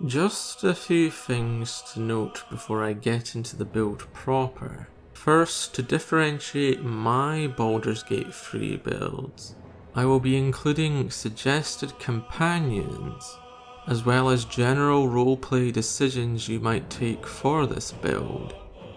Just a few things to note before I get into the build proper. First, to differentiate my Baldur's Gate 3 builds, I will be including suggested companions, as well as general roleplay decisions you might take for this build,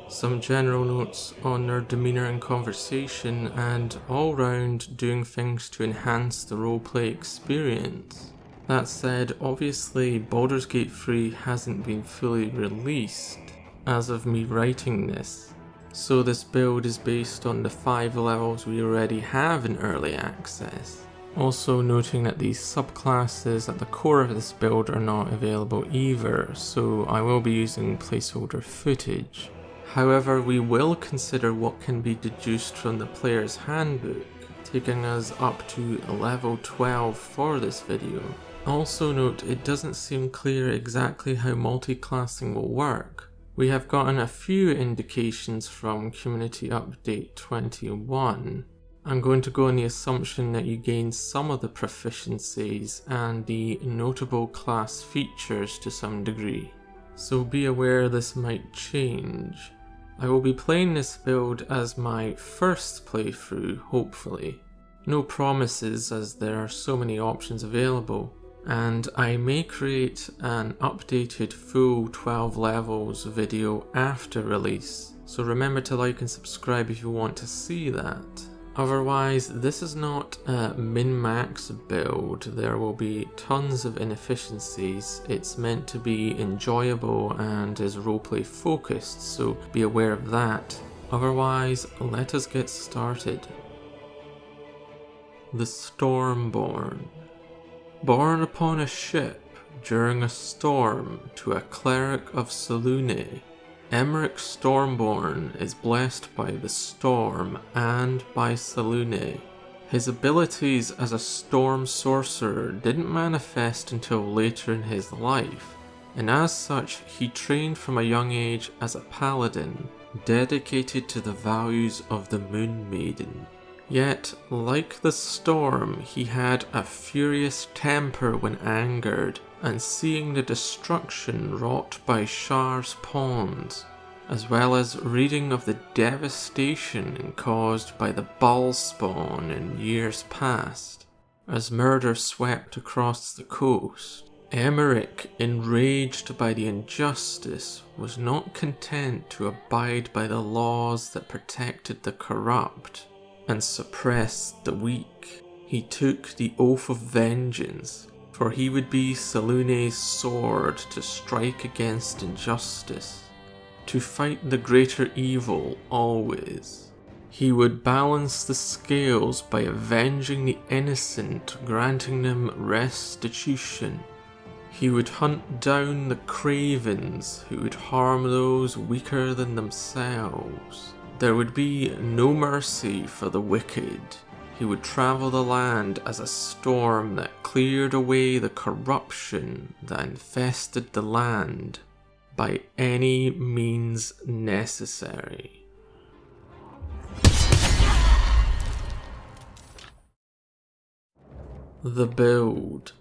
some general notes on their demeanour and conversation, and all round doing things to enhance the roleplay experience. That said, obviously Baldur's Gate 3 hasn't been fully released as of me writing this, so this build is based on the 5 levels we already have in early access. Also noting that these subclasses at the core of this build are not available either, so I will be using placeholder footage. However, we will consider what can be deduced from the player's handbook, taking us up to level 12 for this video. Also note, it doesn't seem clear exactly how multi-classing will work. We have gotten a few indications from Community Update 21. I'm going to go on the assumption that you gain some of the proficiencies and the notable class features to some degree, so be aware this might change. I will be playing this build as my first playthrough, hopefully. No promises as there are so many options available, and I may create an updated full 12 levels video after release, so remember to like and subscribe if you want to see that. Otherwise, this is not a min-max build. There will be tons of inefficiencies. It's meant to be enjoyable and is roleplay focused, so be aware of that. Otherwise, let us get started. The Stormborn. Born upon a ship during a storm to a cleric of Selûne, Emeric Stormborn is blessed by the storm and by Selûne. His abilities as a storm sorcerer didn't manifest until later in his life, and as such he trained from a young age as a paladin, dedicated to the values of the Moon Maiden. Yet, like the storm, he had a furious temper when angered, and seeing the destruction wrought by Shar's pawns, as well as reading of the devastation caused by the Bull spawn in years past, as murder swept across the coast, Emeric, enraged by the injustice, was not content to abide by the laws that protected the corrupt and suppressed the weak. He took the oath of vengeance, for he would be Selûne's sword to strike against injustice, to fight the greater evil always. He would balance the scales by avenging the innocent, granting them restitution. He would hunt down the cravens who would harm those weaker than themselves. There would be no mercy for the wicked. He would travel the land as a storm that cleared away the corruption that infested the land by any means necessary. The build.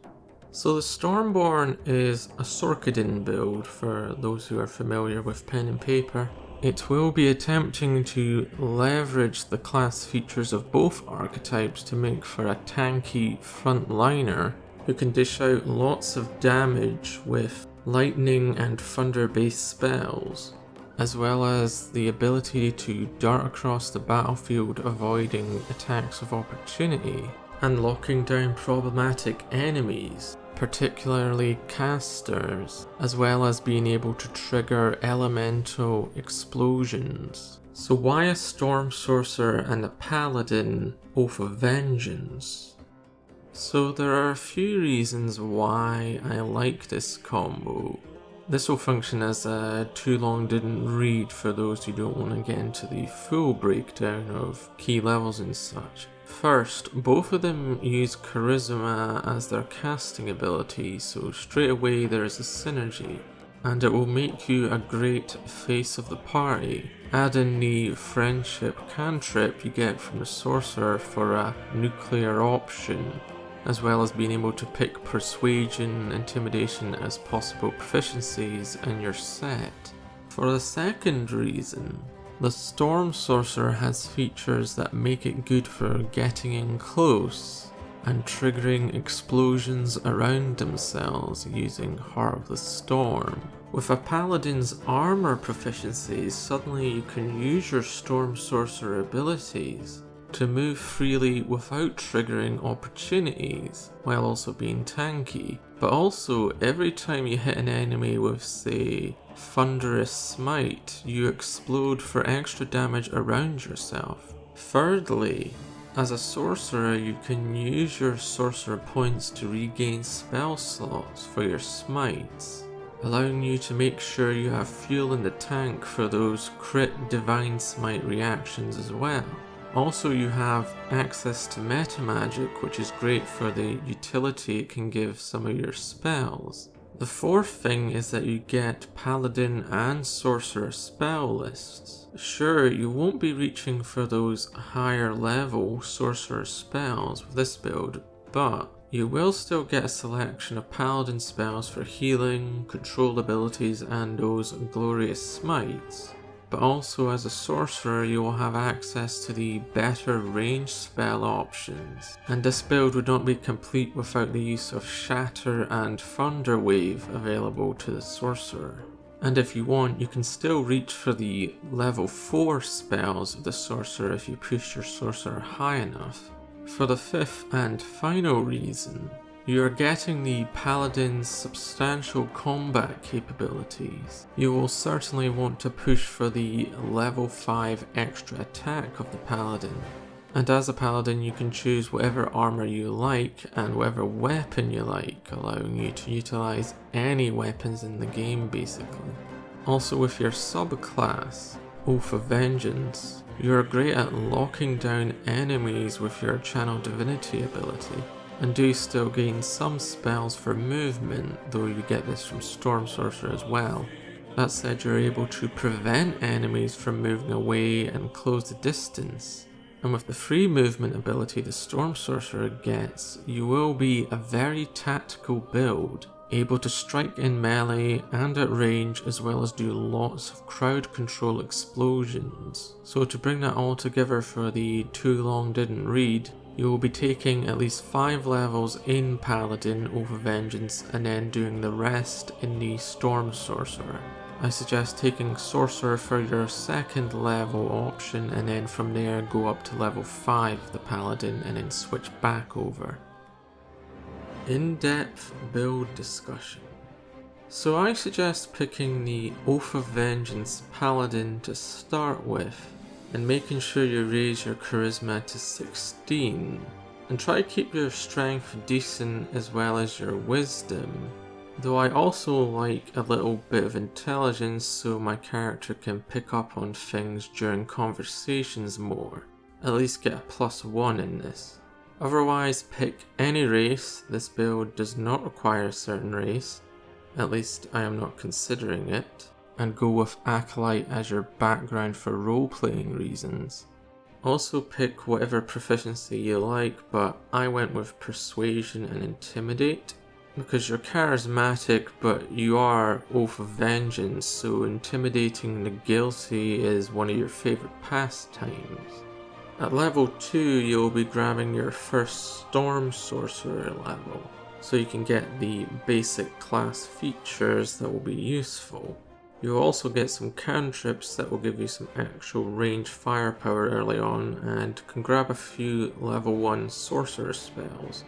So the Stormborn is a Sorcadin build for those who are familiar with pen and paper. It will be attempting to leverage the class features of both archetypes to make for a tanky frontliner who can dish out lots of damage with lightning and thunder based spells, as well as the ability to dart across the battlefield avoiding attacks of opportunity and locking down problematic enemies, particularly casters, as well as being able to trigger elemental explosions. So why a storm sorcerer and a paladin Oath of Vengeance? So there are a few reasons why I like this combo. This will function as a too long didn't read for those who don't want to get into the full breakdown of key levels and such. First, both of them use Charisma as their casting ability, so straight away there is a synergy, and it will make you a great face of the party. Add in the friendship cantrip you get from the sorcerer for a nuclear option, as well as being able to pick persuasion and intimidation as possible proficiencies in your set. For the second reason, the Storm Sorcerer has features that make it good for getting in close and triggering explosions around themselves using Heart of the Storm. With a Paladin's armor proficiencies, suddenly you can use your Storm Sorcerer abilities to move freely without triggering opportunities, while also being tanky. But also, every time you hit an enemy with, say, Thunderous Smite, you explode for extra damage around yourself. Thirdly, as a sorcerer, you can use your sorcerer points to regain spell slots for your smites, allowing you to make sure you have fuel in the tank for those crit divine smite reactions as well. Also, you have access to meta magic, which is great for the utility it can give some of your spells. The fourth thing is that you get Paladin and Sorcerer spell lists. Sure, you won't be reaching for those higher level Sorcerer spells with this build, but you will still get a selection of Paladin spells for healing, control abilities, and those glorious smites. But also as a sorcerer, you will have access to the better range spell options, and this build would not be complete without the use of Shatter and Thunder Wave available to the sorcerer. And if you want, you can still reach for the level 4 spells of the sorcerer if you push your sorcerer high enough. For the fifth and final reason, you are getting the Paladin's substantial combat capabilities. You will certainly want to push for the level 5 extra attack of the Paladin. And as a Paladin, you can choose whatever armor you like and whatever weapon you like, allowing you to utilize any weapons in the game basically. Also with your subclass, Oath of Vengeance, you are great at locking down enemies with your Channel Divinity ability, and do still gain some spells for movement, though you get this from Storm Sorcerer as well. That said, you're able to prevent enemies from moving away and close the distance. And with the free movement ability the Storm Sorcerer gets, you will be a very tactical build, able to strike in melee and at range, as well as do lots of crowd control explosions. So to bring that all together for the Too Long Didn't Read, you will be taking at least 5 levels in Paladin Oath of Vengeance and then doing the rest in the Storm Sorcerer. I suggest taking Sorcerer for your second level option and then from there go up to level 5 of the Paladin and then switch back over. In-depth build discussion. So I suggest picking the Oath of Vengeance Paladin to start with, and making sure you raise your charisma to 16, and try to keep your strength decent as well as your wisdom, though I also like a little bit of intelligence so my character can pick up on things during conversations more, at least get a +1 in this. Otherwise pick any race. This build does not require a certain race, at least I am not considering it, and go with Acolyte as your background for role-playing reasons. Also pick whatever proficiency you like, but I went with Persuasion and Intimidate, because you're charismatic but you are Oath of Vengeance, so intimidating the guilty is one of your favourite pastimes. At level 2 you'll be grabbing your first Storm Sorcerer level, so you can get the basic class features that will be useful. You'll also get some cantrips that will give you some actual range firepower early on, and can grab a few level 1 sorcerer spells.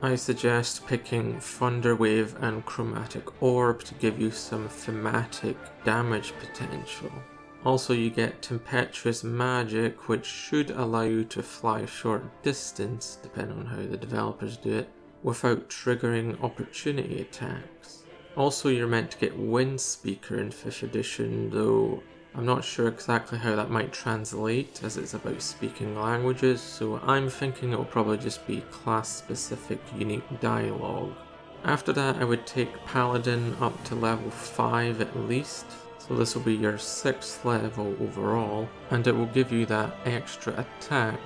I suggest picking Thunder Wave and Chromatic Orb to give you some thematic damage potential. Also you get Tempestuous Magic, which should allow you to fly a short distance, depending on how the developers do it, without triggering opportunity attacks. Also, you're meant to get Wind Speaker in 5th edition, though I'm not sure exactly how that might translate as it's about speaking languages, so I'm thinking it'll probably just be class-specific unique dialogue. After that, I would take Paladin up to level 5 at least, so this will be your 6th level overall, and it will give you that extra attack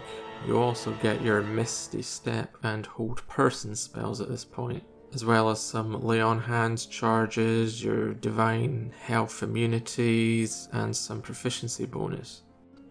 You also get your Misty Step and Hold Person spells at this point, as well as some Lay on Hands charges, your Divine Health immunities, and some proficiency bonus.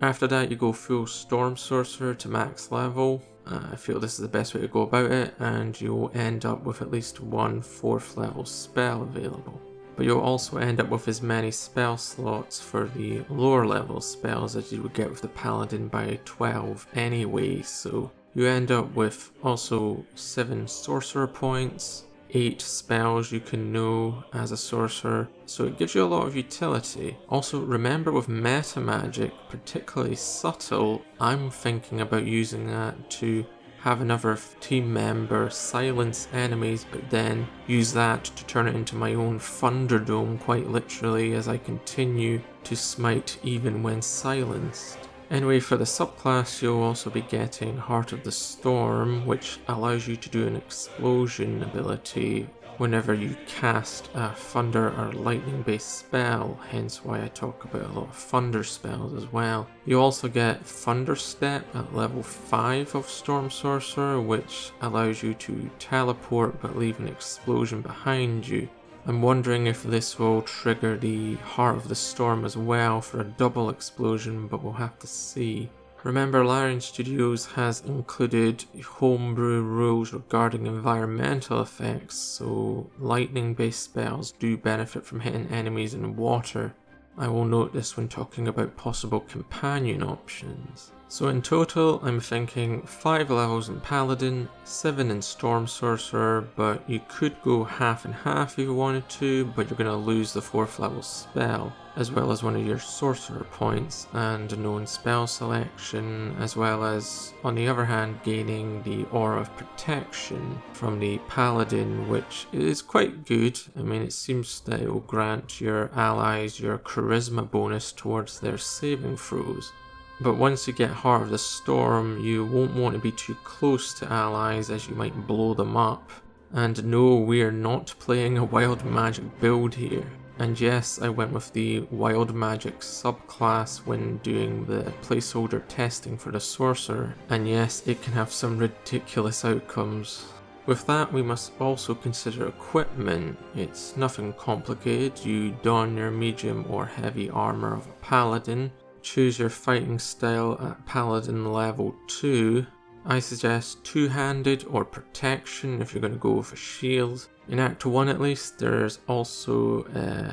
After that you go full Storm Sorcerer to max level. I feel this is the best way to go about it, and you'll end up with at least one 4th level spell available. But you'll also end up with as many spell slots for the lower level spells as you would get with the Paladin by 12 anyway, so you end up with also 7 sorcerer points, 8 spells you can know as a sorcerer, so it gives you a lot of utility. Also remember, with meta magic, particularly subtle, I'm thinking about using that to have another team member silence enemies, but then use that to turn it into my own Thunderdome quite literally as I continue to smite even when silenced. Anyway, for the subclass you'll also be getting Heart of the Storm, which allows you to do an explosion ability whenever you cast a thunder or lightning based spell, hence why I talk about a lot of thunder spells as well. You also get Thunder Step at level 5 of Storm Sorcerer, which allows you to teleport but leave an explosion behind you. I'm wondering if this will trigger the Heart of the Storm as well for a double explosion, but we'll have to see. Remember, Larian Studios has included homebrew rules regarding environmental effects, so lightning based spells do benefit from hitting enemies in water. I will note this when talking about possible companion options. So in total, I'm thinking 5 levels in Paladin, 7 in Storm Sorcerer, but you could go half and half if you wanted to, but you're going to lose the 4th level spell, as well as one of your Sorcerer points and a known spell selection, as well as, on the other hand, gaining the Aura of Protection from the Paladin, which is quite good. I mean, it seems that it will grant your allies your Charisma bonus towards their saving throws. But once you get Heart of the Storm, you won't want to be too close to allies as you might blow them up. And no, we're not playing a wild magic build here. And yes, I went with the wild magic subclass when doing the placeholder testing for the sorcerer, and yes, it can have some ridiculous outcomes. With that, we must also consider equipment. It's nothing complicated. You don your medium or heavy armor of a paladin. Choose your fighting style at Paladin level 2. I suggest two-handed or protection if you're going to go with a shield. In Act 1 at least, there's also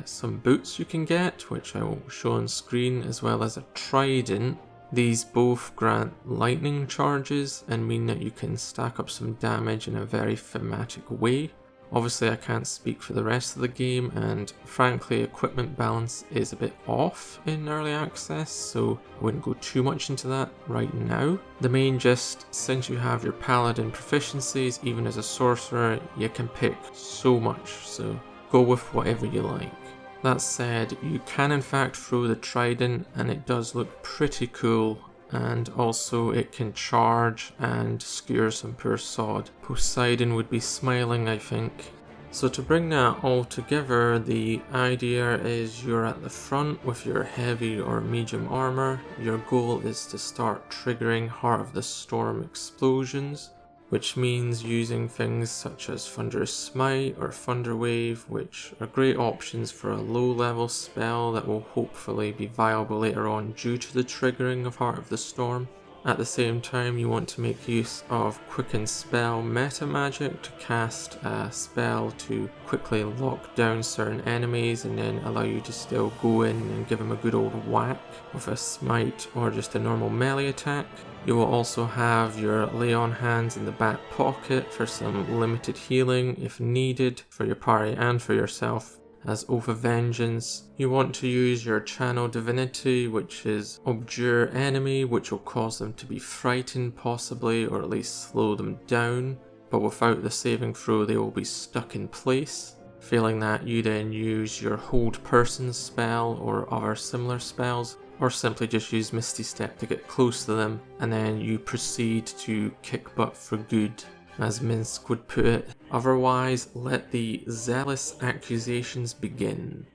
some boots you can get, which I will show on screen, as well as a trident. These both grant lightning charges and mean that you can stack up some damage in a very thematic way. Obviously I can't speak for the rest of the game, and frankly equipment balance is a bit off in early access, so I wouldn't go too much into that right now. The main gist, since you have your paladin proficiencies, even as a sorcerer, you can pick so much, so go with whatever you like. That said, you can in fact throw the trident and it does look pretty cool, and also it can charge and skewer some poor sod. Poseidon would be smiling, I think. So to bring that all together, the idea is you're at the front with your heavy or medium armor. Your goal is to start triggering Heart of the Storm explosions, which means using things such as Thunderous Smite or Thunderwave, which are great options for a low level spell that will hopefully be viable later on due to the triggering of Heart of the Storm. At the same time, you want to make use of Quicken Spell meta magic to cast a spell to quickly lock down certain enemies and then allow you to still go in and give them a good old whack with a smite or just a normal melee attack. You will also have your Lay on Hands in the back pocket for some limited healing if needed for your party and for yourself. As Oath of Vengeance, you want to use your Channel Divinity, which is Obdure enemy, which will cause them to be frightened possibly, or at least slow them down, but without the saving throw they will be stuck in place. Failing that, you then use your Hold Person spell or other similar spells, or simply just use Misty Step to get close to them, and then you proceed to kick butt for good, as Minsk would put it. Otherwise, let the zealous accusations begin.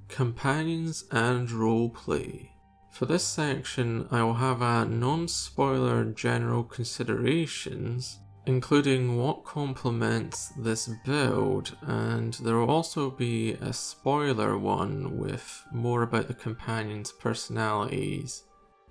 Companions and Roleplay. For this section, I will have a non-spoiler general considerations, including what complements this build, and there will also be a spoiler one with more about the companions' personalities,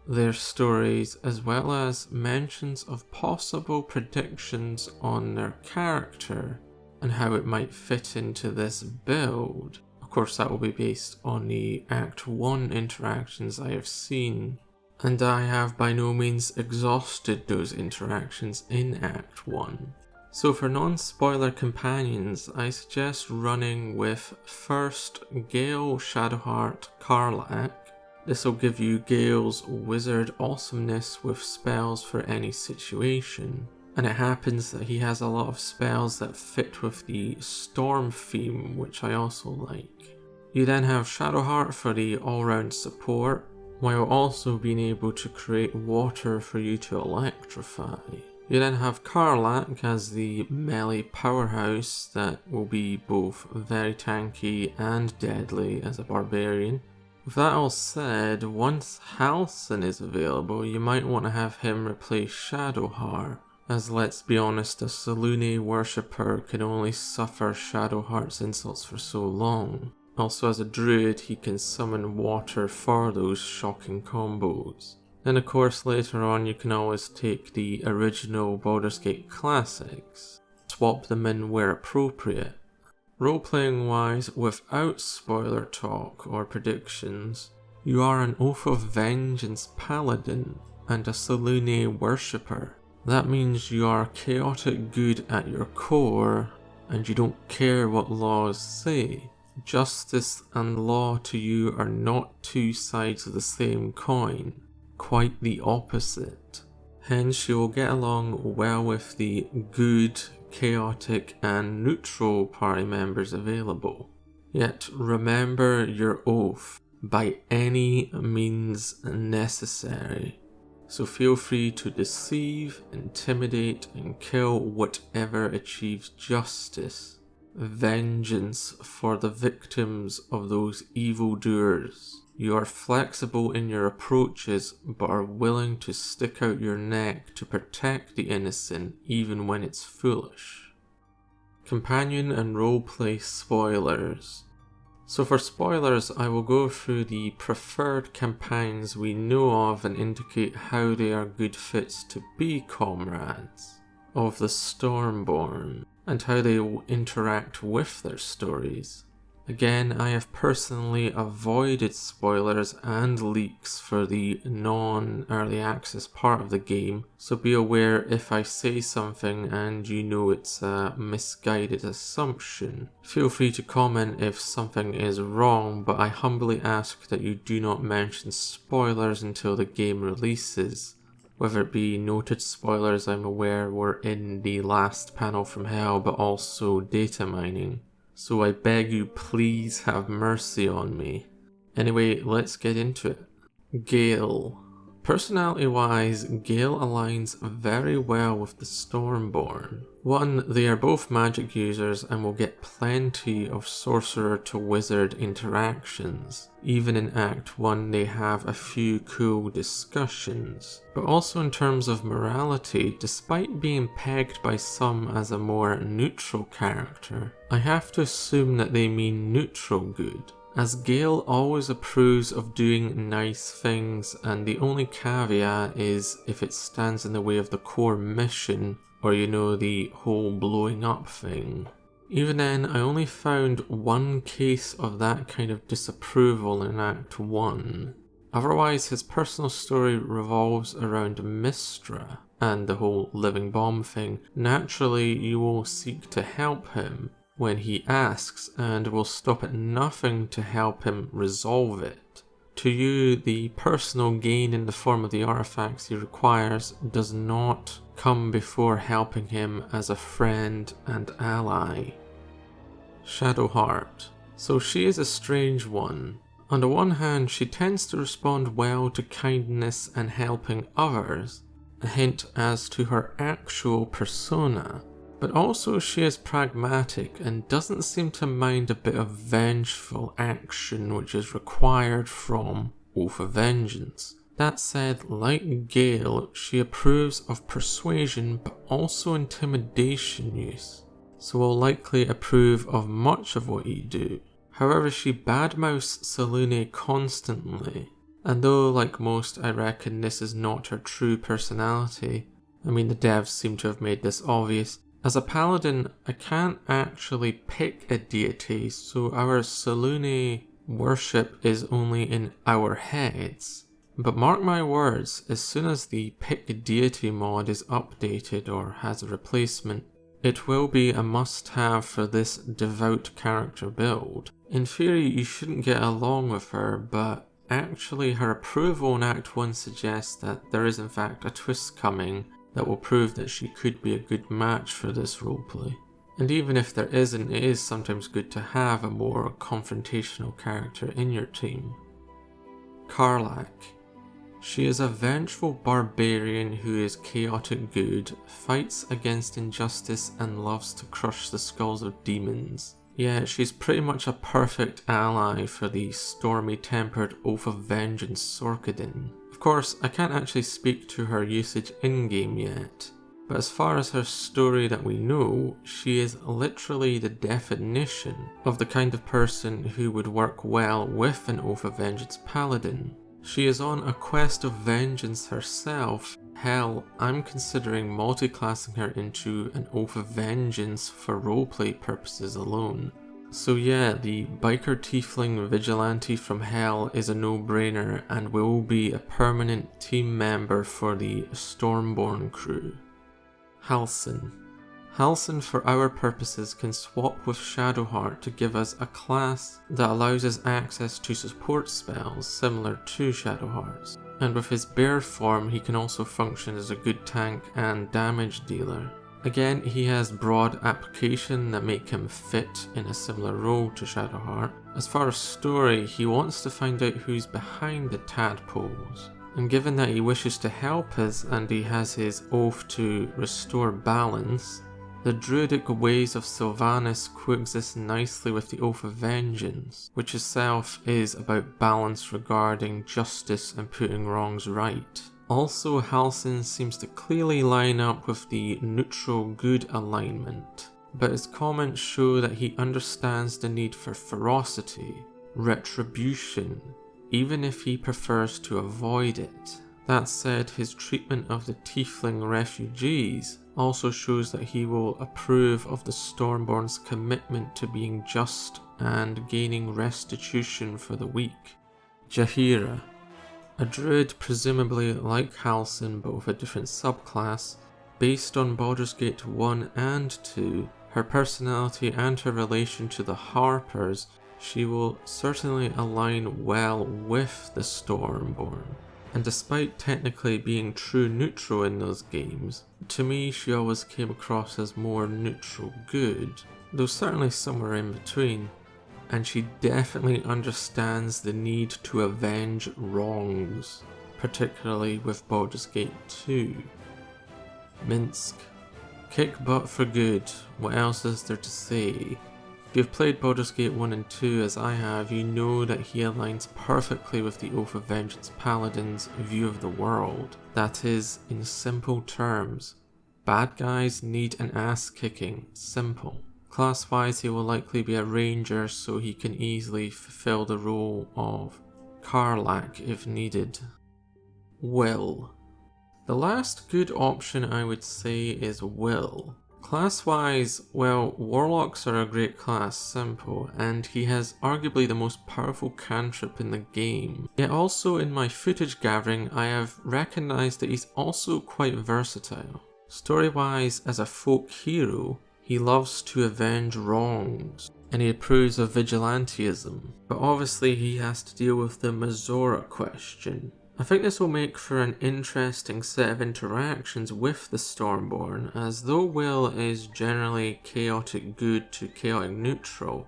their stories, as well as mentions of possible predictions on their character and how it might fit into this build. Of course, that will be based on the Act 1 interactions I have seen, and I have by no means exhausted those interactions in Act 1. So for non-spoiler companions, I suggest running with first Gale Shadowheart Karlach. This will give you Gale's wizard awesomeness with spells for any situation. And it happens that he has a lot of spells that fit with the storm theme, which I also like. You then have Shadowheart for the all-round support, while also being able to create water for you to electrify. You then have Karlach as the melee powerhouse that will be both very tanky and deadly as a barbarian. With that all said, once Halsin is available, you might want to have him replace Shadowheart, as let's be honest, a Selûne worshipper can only suffer Shadowheart's insults for so long. Also, as a druid, he can summon water for those shocking combos. And of course, later on you can always take the original Baldur's Gate classics, swap them in where appropriate. Roleplaying wise, without spoiler talk or predictions, you are an Oath of Vengeance paladin and a Selûne worshipper. That means you are chaotic good at your core, and you don't care what laws say. Justice and law to you are not two sides of the same coin, quite the opposite. Hence you will get along well with the good, chaotic and neutral party members available. Yet remember your oath, by any means necessary. So feel free to deceive, intimidate, and kill whatever achieves justice. Vengeance for the victims of those evildoers. You are flexible in your approaches, but are willing to stick out your neck to protect the innocent even when it's foolish. Companion and roleplay spoilers. So for spoilers, I will go through the preferred companions we know of and indicate how they are good fits to be comrades of the Stormborn, and how they will interact with their stories. Again, I have personally avoided spoilers and leaks for the non-early access part of the game, so be aware if I say something and you know it's a misguided assumption. Feel free to comment if something is wrong, but I humbly ask that you do not mention spoilers until the game releases. Whether it be noted spoilers I'm aware were in the last panel from hell, but also data mining. So I beg you, please have mercy on me. Anyway, let's get into it. Gale. Personality-wise, Gale aligns very well with the Stormborn. One, they are both magic users and will get plenty of sorcerer to wizard interactions. Even in Act 1 they have a few cool discussions. But also in terms of morality, despite being pegged by some as a more neutral character, I have to assume that they mean neutral good, as Gale always approves of doing nice things, and the only caveat is if it stands in the way of the core mission, or you know, the whole blowing up thing. Even then, I only found one case of that kind of disapproval in Act 1. Otherwise, his personal story revolves around Mistra and the whole living bomb thing. Naturally, you will seek to help him when he asks, and will stop at nothing to help him resolve it. To you, the personal gain in the form of the artifacts he requires does not come before helping him as a friend and ally. Shadowheart. So she is a strange one. On the one hand, she tends to respond well to kindness and helping others, a hint as to her actual persona. But also she is pragmatic and doesn't seem to mind a bit of vengeful action which is required from Oath of Vengeance. That said, like Gale, she approves of persuasion but also intimidation use, so will likely approve of much of what you do. However, she badmouths Selûne constantly, and though like most I reckon this is not her true personality, I mean the devs seem to have made this obvious, as a paladin I can't actually pick a deity, so our Selûne worship is only in our heads. But mark my words, as soon as the Pick Deity mod is updated or has a replacement, it will be a must-have for this devout character build. In theory, you shouldn't get along with her, but actually her approval in Act 1 suggests that there is in fact a twist coming that will prove that she could be a good match for this roleplay. And even if there isn't, it is sometimes good to have a more confrontational character in your team. Karlach. She is a vengeful barbarian who is chaotic good, fights against injustice and loves to crush the skulls of demons. Yeah, she's pretty much a perfect ally for the stormy-tempered Oath of Vengeance Sorcadin. Of course, I can't actually speak to her usage in-game yet, but as far as her story that we know, she is literally the definition of the kind of person who would work well with an Oath of Vengeance paladin. She is on a quest of vengeance herself. Hell, I'm considering multi-classing her into an Oath of Vengeance for roleplay purposes alone. So yeah, the biker tiefling vigilante from hell is a no-brainer and will be a permanent team member for the Stormborn crew. Halsin. Halsin for our purposes can swap with Shadowheart to give us a class that allows us access to support spells similar to Shadowheart's, and with his bear form he can also function as a good tank and damage dealer. Again, he has broad application that make him fit in a similar role to Shadowheart. As far as story, he wants to find out who's behind the tadpoles. And given that he wishes to help us and he has his oath to restore balance, the druidic ways of Sylvanas coexist nicely with the Oath of Vengeance, which itself is about balance regarding justice and putting wrongs right. Also, Halsin seems to clearly line up with the neutral good alignment, but his comments show that he understands the need for ferocity, retribution, even if he prefers to avoid it. That said, his treatment of the tiefling refugees also shows that he will approve of the Stormborn's commitment to being just and gaining restitution for the weak. Jaheira. A druid presumably like Halsin but with a different subclass. Based on Baldur's Gate 1 and 2, her personality and her relation to the Harpers, she will certainly align well with the Stormborn. And despite technically being true neutral in those games, to me she always came across as more neutral good, though certainly somewhere in between. And she definitely understands the need to avenge wrongs, particularly with Baldur's Gate 2. Minsc. Kick butt for good, what else is there to say? If you've played Baldur's Gate 1 and 2 as I have, you know that he aligns perfectly with the Oath of Vengeance Paladin's view of the world. That is, in simple terms, bad guys need an ass kicking, simple. Class-wise, he will likely be a ranger, so he can easily fulfill the role of Karlach if needed. Will. The last good option I would say is Will. Class-wise, well, warlocks are a great class, simple, and he has arguably the most powerful cantrip in the game. Yet also in my footage gathering, I have recognised that he's also quite versatile. Story-wise, as a folk hero, he loves to avenge wrongs, and he approves of vigilantism, but obviously he has to deal with the Mazora question. I think this will make for an interesting set of interactions with the Stormborn, as though Will is generally chaotic good to chaotic neutral,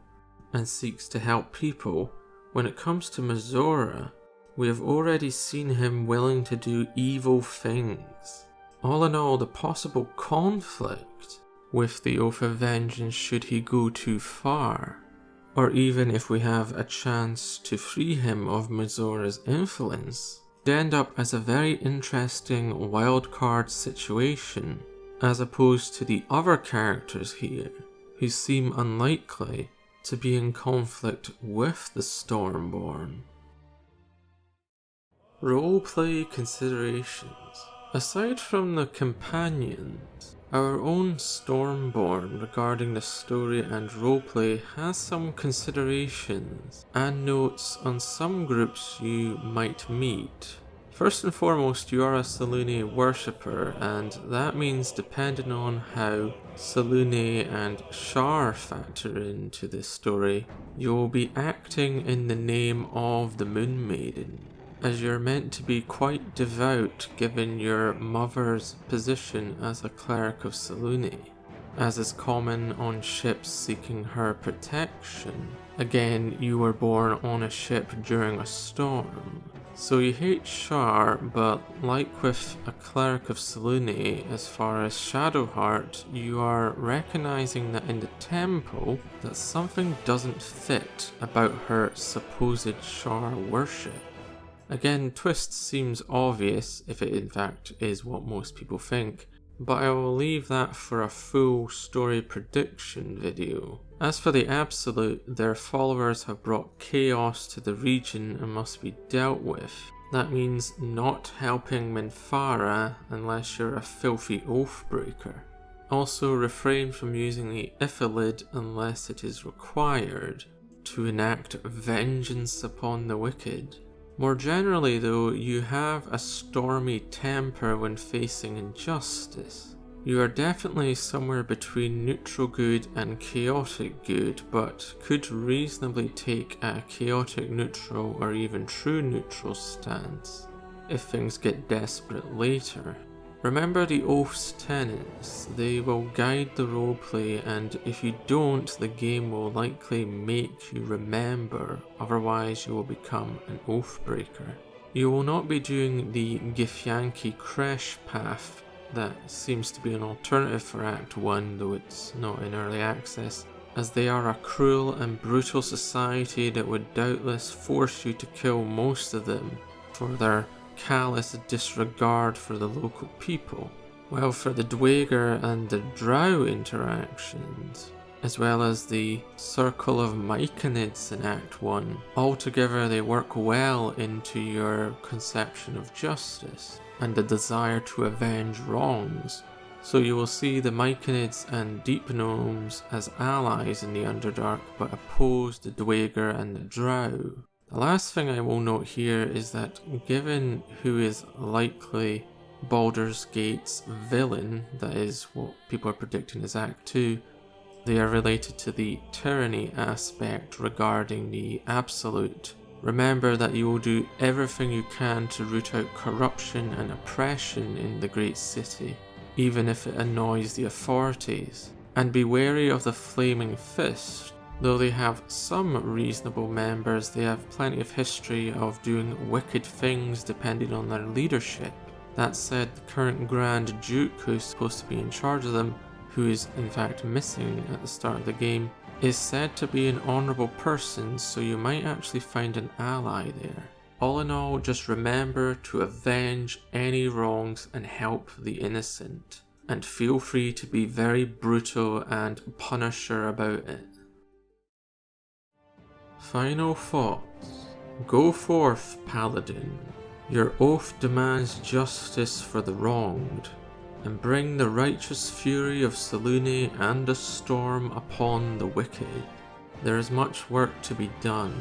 and seeks to help people, when it comes to Mazora, we have already seen him willing to do evil things. All in all, the possible conflict with the Oath of Vengeance should he go too far or even if we have a chance to free him of Mizora's influence, they end up as a very interesting wildcard situation, as opposed to the other characters here, who seem unlikely to be in conflict with the Stormborn. Roleplay considerations. Aside from the companions, our own Stormborn regarding the story and roleplay has some considerations and notes on some groups you might meet. First and foremost, you are a Selûne worshipper, and that means depending on how Selûne and Shar factor into this story, you will be acting in the name of the Moon Maiden, as you're meant to be quite devout given your mother's position as a cleric of Selûne, as is common on ships seeking her protection. Again, you were born on a ship during a storm, so you hate Shar, but like with a cleric of Selûne, as far as Shadowheart, you are recognizing that in the temple that something doesn't fit about her supposed Shar worship. Again, twist seems obvious if it in fact is what most people think, but I will leave that for a full story prediction video. As for the Absolute, their followers have brought chaos to the region and must be dealt with. That means not helping Minthara unless you're a filthy oathbreaker. Also refrain from using the Ithilid unless it is required to enact vengeance upon the wicked. More generally though, you have a stormy temper when facing injustice. You are definitely somewhere between neutral good and chaotic good, but could reasonably take a chaotic neutral or even true neutral stance if things get desperate later. Remember the Oath's tenets, they will guide the roleplay, and if you don't, the game will likely make you remember, otherwise you will become an Oathbreaker. You will not be doing the Githyanki Kresh path that seems to be an alternative for Act 1, though it's not in early access, as they are a cruel and brutal society that would doubtless force you to kill most of them for their callous disregard for the local people, while for the Dweger and the Drow interactions, as well as the circle of Myconids in Act 1, altogether they work well into your conception of justice and the desire to avenge wrongs. So you will see the Myconids and Deep Gnomes as allies in the Underdark, but oppose the Dweger and the Drow. The last thing I will note here is that given who is likely Baldur's Gate's villain, that is what people are predicting is Act 2, they are related to the tyranny aspect regarding the Absolute. Remember that you will do everything you can to root out corruption and oppression in the great city, even if it annoys the authorities. And be wary of the Flaming Fist. Though they have some reasonable members, they have plenty of history of doing wicked things depending on their leadership. That said, the current Grand Duke, who's supposed to be in charge of them, who is in fact missing at the start of the game, is said to be an honourable person, so you might actually find an ally there. All in all, just remember to avenge any wrongs and help the innocent, and feel free to be very brutal and punisher about it. Final thoughts. Go forth, Paladin. Your oath demands justice for the wronged, and bring the righteous fury of Selûne and the storm upon the wicked. There is much work to be done.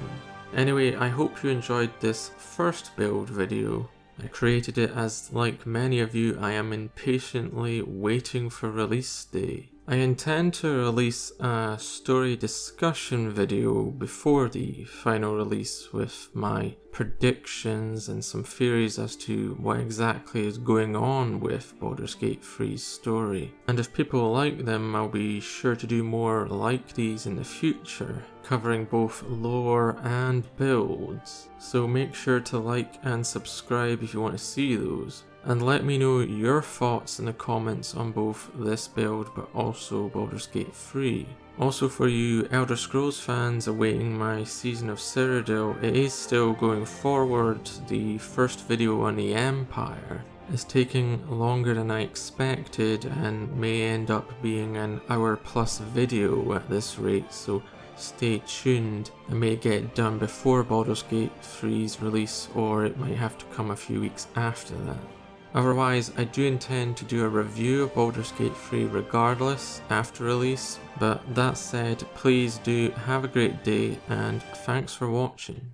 Anyway, I hope you enjoyed this first build video. I created it as, like many of you, I am impatiently waiting for release day. I intend to release a story discussion video before the final release with my predictions and some theories as to what exactly is going on with Baldur's Gate 3's story. And if people like them, I'll be sure to do more like these in the future, covering both lore and builds. So make sure to like and subscribe if you want to see those. And let me know your thoughts in the comments on both this build but also Baldur's Gate 3. Also for you Elder Scrolls fans awaiting my Season of Cyrodiil, it is still going forward. The first video on the Empire is taking longer than I expected and may end up being an hour-plus video at this rate, so stay tuned. It may get done before Baldur's Gate 3's release, or it might have to come a few weeks after that. Otherwise, I do intend to do a review of Baldur's Gate 3 regardless after release, but that said, please do have a great day and thanks for watching.